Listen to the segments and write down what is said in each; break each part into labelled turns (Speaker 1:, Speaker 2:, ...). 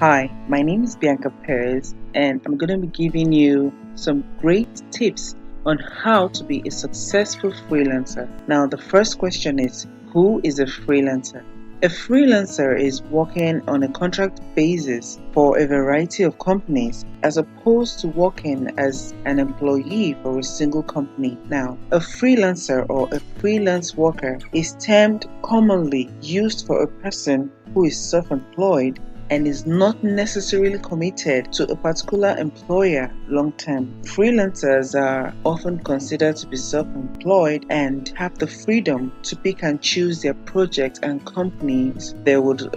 Speaker 1: Hi, my name is Bianca Perez, and I'm going to be giving you some great tips on how to be a successful freelancer. Now, the first question is, who is a freelancer? A freelancer is working on a contract basis for a variety of companies as opposed to working as an employee for a single company. Now, a freelancer or a freelance worker is termed commonly used for a person who is self-employed and is not necessarily committed to a particular employer long term. Freelancers are often considered to be self-employed and have the freedom to pick and choose their projects and companies they would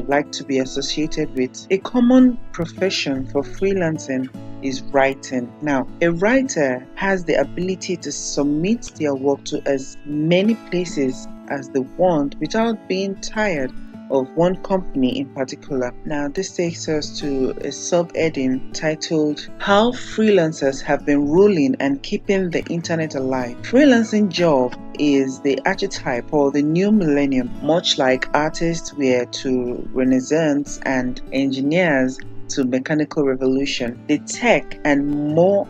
Speaker 1: like to be associated with. A common profession for freelancing is writing. Now, a writer has the ability to submit their work to as many places as they want without being tired of one company in particular. Now, this takes us to a subheading titled How Freelancers Have Been Ruling and Keeping the Internet Alive. Freelancing job is the archetype for the new millennium, much like artists were to Renaissance and engineers to mechanical revolution. The tech and more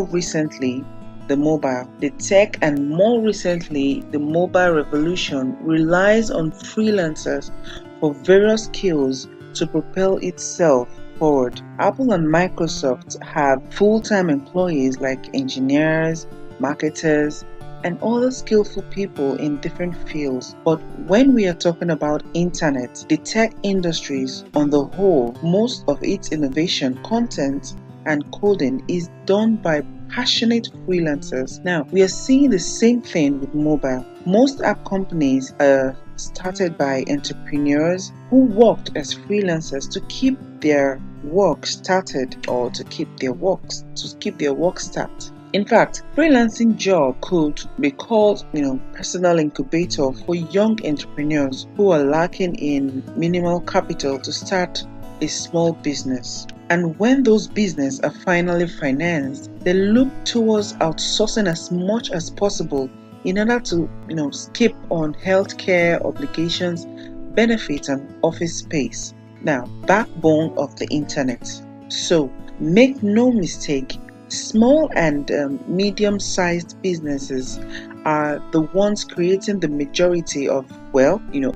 Speaker 1: recently the mobile. The tech and more recently the mobile revolution relies on freelancers for various skills to propel itself forward. Apple and Microsoft have full-time employees like engineers, marketers, and other skillful people in different fields. But when we are talking about internet, the tech industries on the whole, most of its innovation, content, and coding is done by passionate freelancers. Now, we are seeing the same thing with mobile. Most app companies are started by entrepreneurs who worked as freelancers to keep their work started or to keep their work start. In fact, freelancing job could be called, personal incubator for young entrepreneurs who are lacking in minimal capital to start a small business. And when those businesses are finally financed, they look towards outsourcing as much as possible in order to, skip on healthcare obligations, benefits, and office space. Now, backbone of the internet. So, make no mistake, small and medium-sized businesses are the ones creating the majority of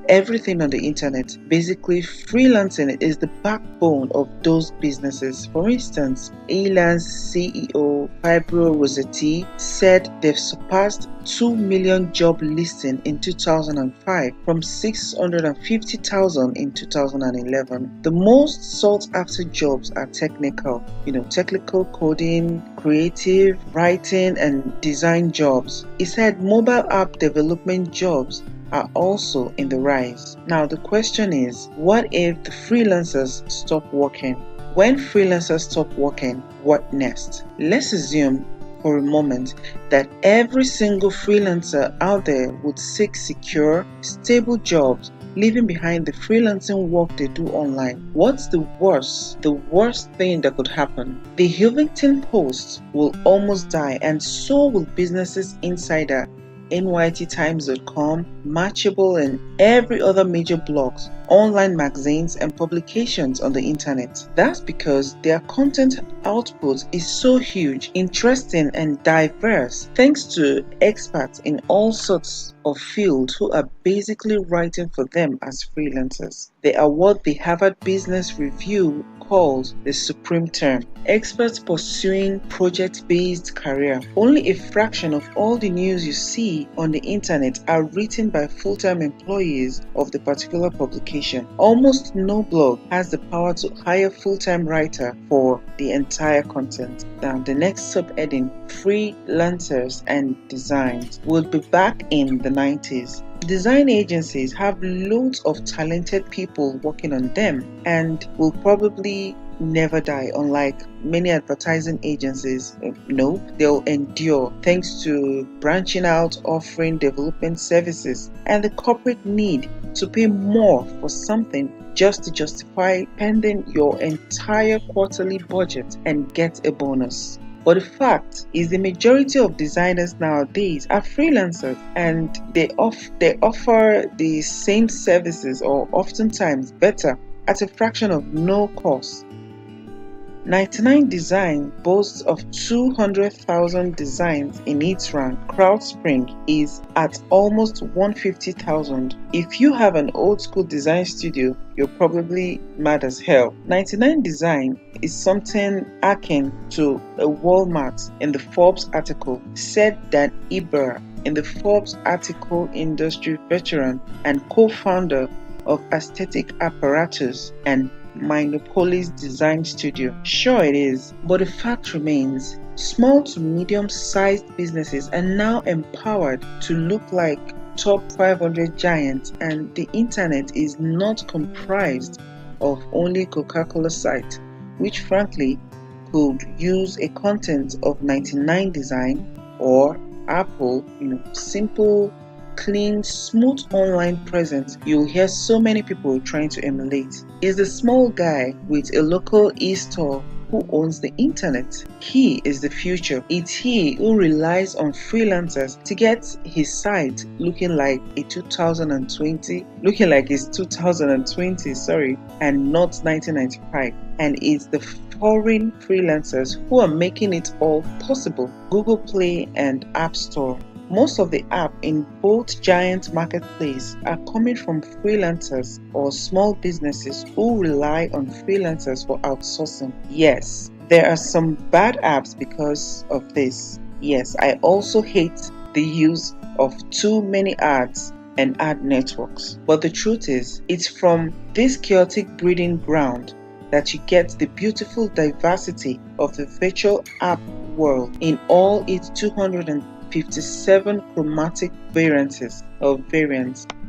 Speaker 1: everything on the internet. Basically, freelancing is the backbone of those businesses. For instance, Elance CEO Fabio Rossetti said they've surpassed 2 million job listings in 2005 from 650,000 in 2011. The most sought after jobs are technical coding, creative, writing, and design jobs. He said mobile app development jobs are also in the rise. Now, the question is, what if the freelancers stop working? When freelancers stop working, what next? Let's assume for a moment that every single freelancer out there would seek secure, stable jobs, leaving behind the freelancing work they do online. What's the worst thing that could happen? The Huffington Post will almost die, and so will Business Insider, NYTTimes.com, Matchable, and every other major blogs, online magazines, and publications on the internet. That's because their content output is so huge, interesting, and diverse, thanks to experts in all sorts of fields who are basically writing for them as freelancers. They are what the Harvard Business Review calls the supreme term. Experts pursuing project-based career. Only a fraction of all the news you see on the internet are written by full-time employees of the particular publication. Almost no blog has the power to hire full-time writer for the entire content. Now, the next subheading, freelancers and designs, will be back in the 90s. Design agencies have loads of talented people working on them and will probably never die, unlike many advertising agencies. They'll endure thanks to branching out, offering development services, and the corporate need to pay more for something just to justify spending your entire quarterly budget and get a bonus. But the fact is, the majority of designers nowadays are freelancers, and they offer the same services, or oftentimes better, at a fraction of no cost. 99 Design boasts of 200,000 designs in its rank. CrowdSpring is at almost 150,000. If you have an old school design studio, you're probably mad as hell. 99 Design is something akin to a Walmart in the Forbes article, said Dan Iber in the Forbes article, industry veteran and co-founder of Aesthetic Apparatus and Monopoly's design studio. Sure it is, but the fact remains, small to medium-sized businesses are now empowered to look like top 500 giants, and the internet is not comprised of only Coca-Cola site, which frankly could use a content of 99 Design or Apple, simple, clean, smooth online presence you'll hear so many people trying to emulate. Is the small guy with a local e-store who owns the internet. He is the future. It's he who relies on freelancers to get his site looking like it's 2020, and not 1995. And it's the foreign freelancers who are making it all possible. Google Play and App Store. Most of the apps in both giant marketplaces are coming from freelancers or small businesses who rely on freelancers for outsourcing. Yes, there are some bad apps because of this. Yes, I also hate the use of too many ads and ad networks. But the truth is, it's from this chaotic breeding ground that you get the beautiful diversity of the virtual app world in all its 257 chromatic variants.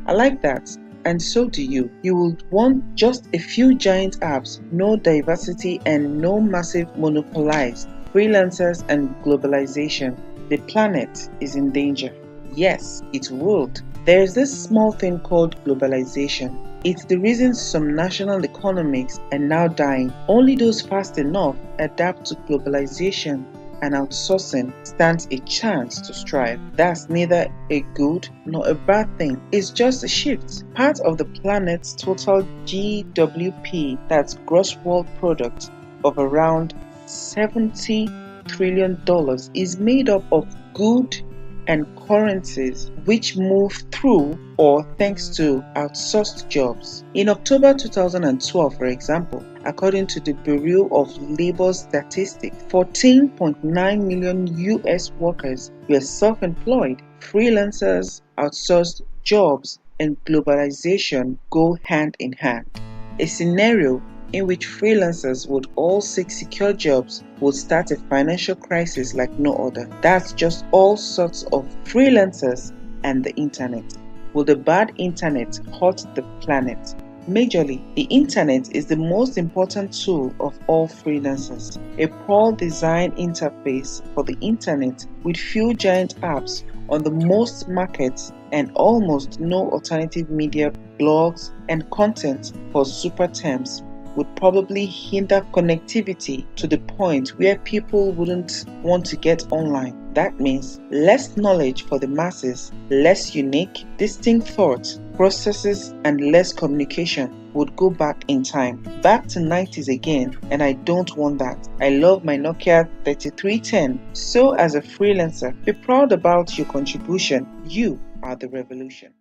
Speaker 1: I like that, and so do you. You would want just a few giant apps, no diversity and no massive monopolized. Freelancers and globalization. The planet is in danger. Yes, it would. There is this small thing called globalization. It's the reason some national economies are now dying. Only those fast enough adapt to globalization and outsourcing stands a chance to strive. That's neither a good nor a bad thing. It's just a shift. Part of the planet's total GWP, that's gross world product, of around $70 trillion is made up of goods and currencies which move through or thanks to outsourced jobs. In October 2012, for example, according to the Bureau of Labor Statistics, 14.9 million US workers were self-employed. Freelancers, outsourced jobs, and globalization go hand in hand. A scenario in which freelancers would all seek secure jobs would start a financial crisis like no other. That's just all sorts of freelancers and the internet. Will the bad internet hurt the planet? Majorly, the internet is the most important tool of all freelancers. A poor design interface for the internet with few giant apps on the most markets and almost no alternative media, blogs, and content for super terms would probably hinder connectivity to the point where people wouldn't want to get online. That means less knowledge for the masses, less unique, distinct thoughts, processes, and less communication would go back in time. Back to 90s again, and I don't want that. I love my Nokia 3310. So as a freelancer, be proud about your contribution. You are the revolution.